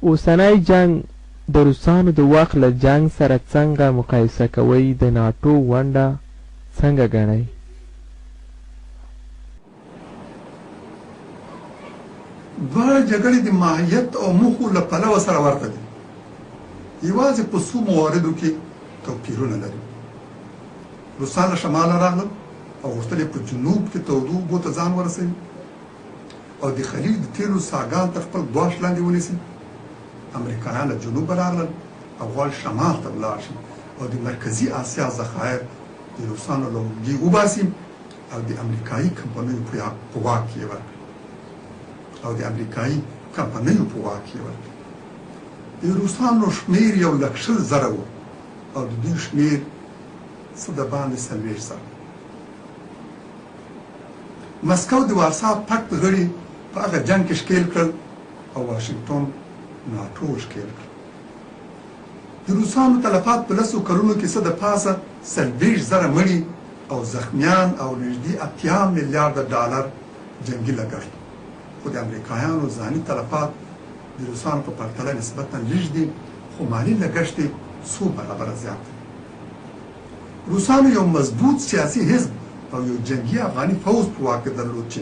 اوسنی جنگ د روسانو د وخت له جنگ سره څنګه مقایسه کوئ؟ د ناټو ونډه څنګه ګڼئ؟ دواړه جګړې د ماهیت او موخو له پلوه سره ورته دي، یوازې په څو مواردو کې توپیرونه لري. روسان له شماله راغلل او غوښتل یې په جنوب کې تودو اوبو ته ځان ورسوي او د خلیج د تیلو څاګان تر خپل ګواښ لاندې ونیسي. امریکایان له جنوبه راغلل او غواړي شمال ته ولاړ شي او د مرکزي اسیا ذخایر د روسانو له اوږې وباسي او د امریکایي کمپنیو په واک کې ورکړي. د روسانو شمیر 1,00,000 و او د دوی شمیر څه د باندې 40,000. مسکو د وارسا پکت غړي په هغه جنګ کې ښکېل کړل او واشنګټن ناټو ښکېل کړل. د روسانو تلفات په 10 کلونو کې څه د پاسه 40,000 مړي او زخمیان او نږدې 80 میلیارده ډالر جنګي لګښت. خو د امریکایانو ځاني تلفات د روسانو په پرتله نسبتا لږ دي، خو مالي لګښت یې څو برابره زیات دی. روسانو یو مضبوط سیاسي حزب او یو جنګي افغاني فوز په واک کې درلود چې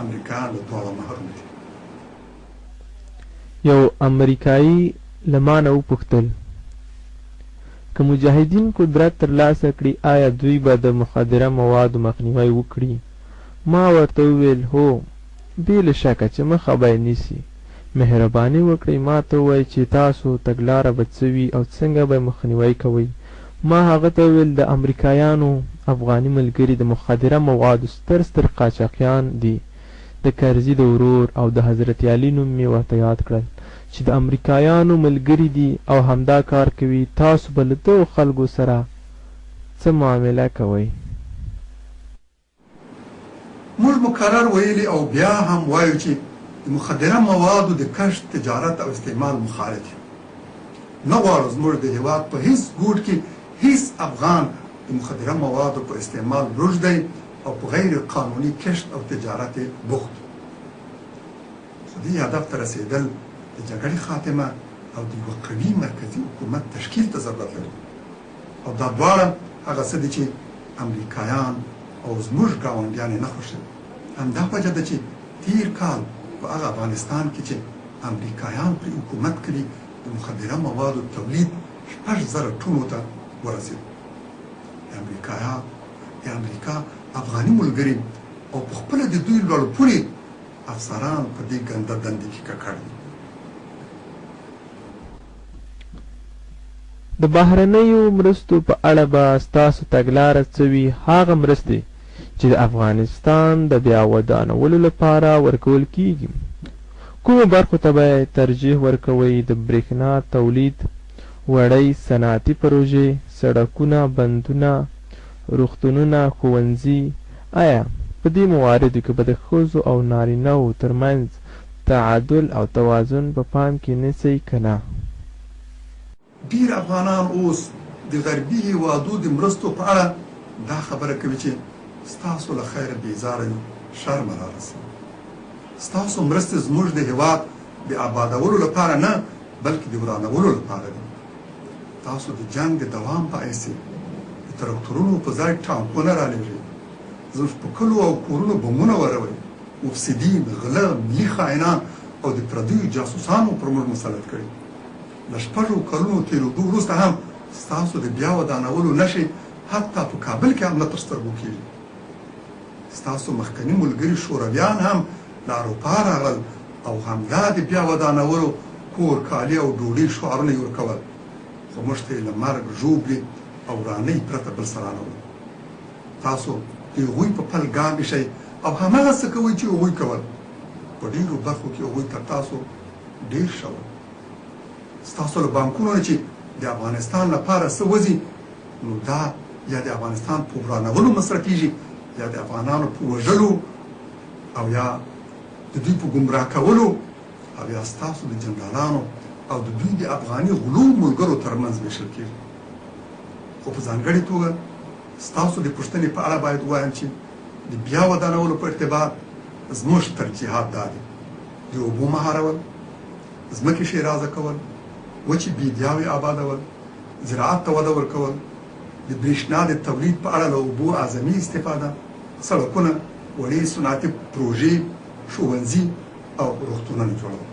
امریکایان له دواړو محروم دي. یو امریکایي له ما نه وپوښتل که مجاهدین قدرت ترلاسه کړي آیا دوی به د مخدره موادو مخنیوی وکړي؟ ما ورته وویل هو، بې له شکه چې مخه به یې نیسي. مهرباني وکړئ ما ته ووایئ چې تاسو تګلاره به څه وي او څنګه به مخنیوی کوئ. ما هغه ته وویل د امریکایانو افغاني ملګري د مخدره موادو ستر قاچاقیان دي. د کرزي د ورور او د حضرت علي نوم مې ورته یاد کړل چې د امریکایانو ملګري دي او همدا کار کوي. تاسو به له دغو خلکو سره څه معامله کوئ؟ موږ مکرر ویلي او بیا هم وایو چې د مخدره موادو د کشف، تجارت او استعمال مخالف یو. نه غواړو زموږ د هېواد په هیڅ ګوټ کې هیڅ افغان د مخدره موادو په استعمال روږ دی او په غیر قانوني کشف او تجارت یې بوخت. خو دې هدف ته رسېدل د جګړې خاتمه او د یوه قوي مرکزي حکومت تشکیل ته ضرورت لري او دا دواړه هغه څه دي چې امریکایان او زموږ ګاونډیان یې نه خوښوي. همدا وجه ده چې تیر کال په هغه افغانستان کې چې امریکایان پرې حکومت کوي د مخدره موادو تولید 6,000 ټنو ته ورسېد. د امریکا افغاني ملګري او په خپله د دوی لوړپوړي افسران په دې ګنده دندې کې ککړ دي. د بهرنیو مرستو په اړه به ستاسو تګلاره څه وي؟ هغه مرستې چې د افغانستان د بیا ودانولو لپاره ورکول کیږي، کومو برخو ته به ترجیح ورکوئ؟ د برېښنا تولید، وړۍ صنعتي پروژې، سړکونه، بندونه، روغتونونه، ښوونځي. آیا په دې مواردو کې به د ښځو او نارینه‌وو ترمنځ تعادل او توازن په پام کې نیسئ که نه؟ ډېر افغانان اوس د غربي هېوادو د مرستو په اړه دا خبره کوي چې ستاسو له خیره بیزاره یو، شرمه رارسوي. ستاسو مرستې زموږ د هېواد د آبادولو لپاره نه بلکې د ورانولو لپاره دي. تاسو د جنګ د دوام په حیث د ترکتورونو په ځای ټانکونه رالېږئ، زموږ په کلو او کورونو بمونه وروئ، مفسدین، غله، ملي خاینان او د پردیو جاسوسانو پر موږ مسلط کړي. له 6 کلونو تېرېدو وروسته هم ستاسو د بیا ودانولو نښې حتی په کابل کې هم نه تر سترګو کېږي. ستاسو مخکني ملګري شورویان هم له اروپا راغلل او همدا د بیا ودانولو کور، کالي او ډوډۍ شعارونه یې ورکول، خو موږ ته یې له مرګ، ژوبلې او ورانۍ پرته بل څه رانه. تاسو د هغوی په پل ګام ایښئ او هماغه څه کوئ چې هغوی کول. په ډېرو برخو کې هغوی تر تاسو ډېر ښه ول. ستاسو له بانکونو نه چې د افغانستان لپاره څه وځي، نو دا یا د افغانستان په ورانولو مصرفېږي یا د افغانانو په وژلو او یا د دوی په ګمراه کولو او یا ستاسو د جنرالانو او د دوی د افغاني غلو ملګرو ترمنځ ویشل کېږي. خو په ځانګړې توګه ستاسو د پوښتنې په اړه باید ووایم چې د بیا ودانولو په ارتباط زموږ ترجیحات دا دي: د اوبو مهارول، ځمکې ښېرازه کول، وچې بیدیاوې آبادول، زراعت ته وده ورکول، د برېښنا د تولید په اړه له اوبو اعظمي استفاده، سړکونه، وړې صنعتي پروژې، ښوونځي او روغتونونه جوړول.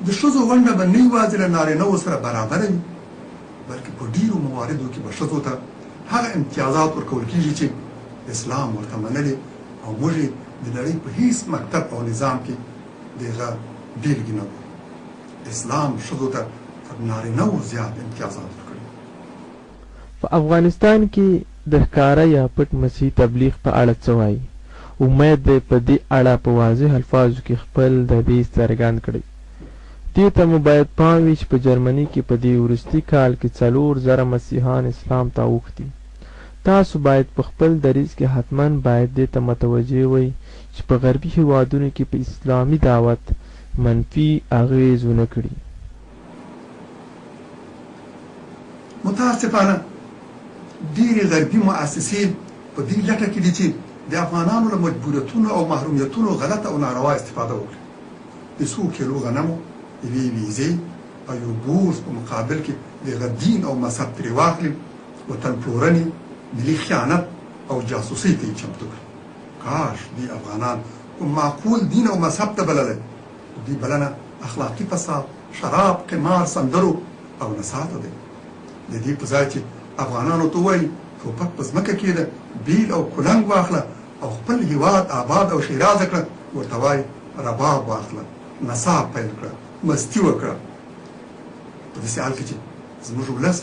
د ښځو ونډه به نه یوازې له نارینهوو سره برابره وي، بلکې په ډېرو مواردو کې به ښځو ته هغه امتیازات ورکول کېږي چې اسلام ورته منلي او موږ یې د نړۍ په هیڅ مکتب او نظام کې د هغه بېلګې نه ګورو. اسلام ښځو ته تر نارینهوو زیات امتیازات ورکوي. په افغانستان کې د ښکاره یا پټ مسیحي تبلیغ په اړه څه وایي؟ امید دی په دې اړه په واضح الفاظو کې خپل دریځ څرګند کړي. دې ته مو باید پام وي چې په جرمني کې په دې وروستي کال کې 4,000 مسیحیان اسلام ته اوښتي. تاسو باید په خپل دریځ کې حتما باید دې ته متوجه وئ چې په غربي هېوادونو کې په اسلامي دعوت منفي اغېز ونه کړي. متاسفانه ډېرې غربي مؤسسې په دې لټه کې دي چې د افغانانو له مجبوریتونو او محرومیتونو غلطه او ناروا استفاده وکړي. د څو کیلو غنمو، یوې ویزې او یو بورس په مقابل کې د هغه دین او مذهب ترې واخلي، وطن پلورنې، ملي خیانت او جاسوسۍ ته یې چمتو کړي. کاش دې افغانان کوم معقول دین او مذهب ته بللی، دې بلنه اخلاقي فساد، شراب، قمار، سندرو او نڅا ته دی. د دې په ځای چې افغانانو ته ووایي ټوپک په ځمکه کېږده، بیل او کلنګ واخله او خپل هېواد آباد او ښېرازه کړه، ورته وایي رباب واخله، نڅا پیل کړه، مستي وکړه. په داسې حال کې چې زموږ ولس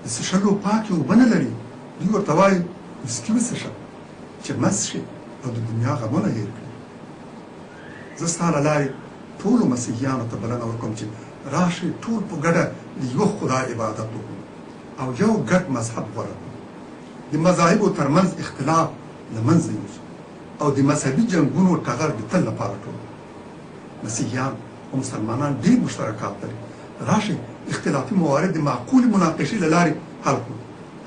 د څښلو پاکې اوبه نه لري، دوی ورته وایي وسکي وڅښه چې مست شي او د دنیا غمونه هېر کړي. زه ستا له لارې ټولو مسیحیانو ته بلنه ورکوم چې راشئ ټول په ګډه د یوه خدای عبادت وکړو او یو ګډ مذهب غوره کړو. د مذاهبو ترمنځ اختلاف له منځه یوسو او د مذهبي جنګونو ټغر د تل لپاره ټول. مسیحیان او مسلمانان ډېر مشترکات لري. راشئ اختلافي موارد د معقولې مناقشې له لارې حل کړو.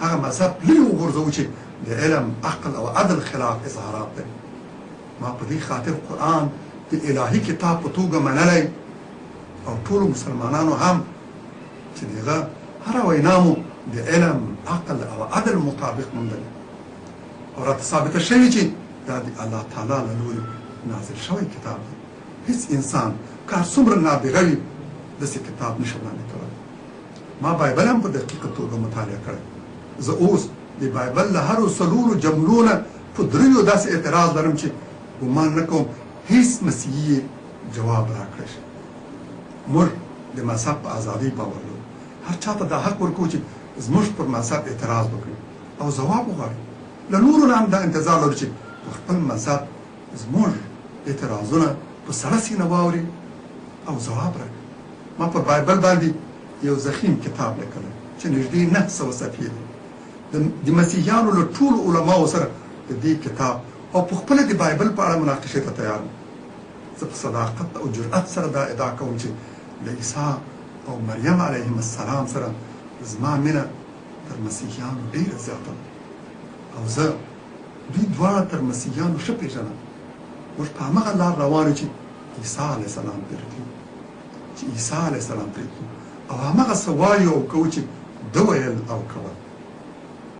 هغه مذهب لرې وغورځوو چې د علم، عقل او عدل خلاف اظهارات لري. ما په دې خاطر قرآن د الهي کتاب په توګه منلی او ټولو مسلمانانو هم چې د هغه هره وینا مو د علم، عقل او عدل مطابق موندلې او راته ثابته شوې چې دا د الله تعالی له لورې نازل شوی کتاب دی. هیڅ انسان که څومره نابغه وي داسې کتاب نشي وړاندې کولی. ما بایبل هم په دقیقه توګه مطالعه کړی. زه اوس د بایبل له هرو 4 جملو نه په 3 داسې اعتراض لرم چې ګمان نه کوم هیڅ مسیحي جواب راکړی شي. موږ د مذهب په ازادۍ باور لرو. هر چا ته دا حق ورکوو چې زموږ پر مذهب اعتراض وکړي او ځواب وغواړي. له نورو نه هم دا انتظار لرو چې په خپل مذهب زموږ اعتراضونه په سړه سینه واوري او ځواب راکړي. ما په بایبل باندې یو ضخیم کتاب لیکلی چې نږدې 900 صفحې دی. د مسیحیانو له ټولو علماو سره د دې کتاب او په خپله د بایبل په اړه مناقشې ته تیار یم. زه په صداقت او جرأت سره دا ادعا کوم چې له عیسی او مریم علیهم السلام سره زما مینه تر مسیحیانو ډېره زیاته ده او زه دوی دواړه تر مسیحیانو ښه پېژنم. موږ په همغه لار روان یو چې عیسی علیه السلام پرې تلو، چې عیسی علیه السلام پرې تلو او همغه څه وایو او کوو چې ده ویل او کول.